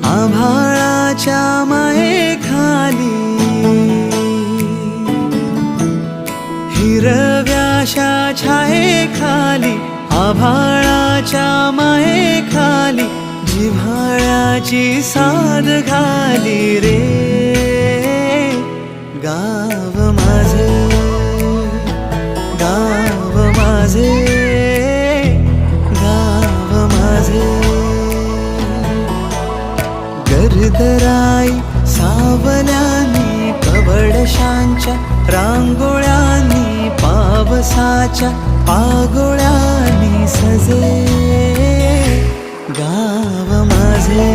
आभाळाच्या मायेखाली हिरव्याशा छायेखाली आभाळाच्या मायेखाली जिव्हाळ्याची साद घाली रे गाव माझे गाव माझे गाव माझे गर्दराई सावल्यानी कवडशांच्या रांगोळ्यांनी पावसाच्या पागोळ्यांनी सजे गाव माझे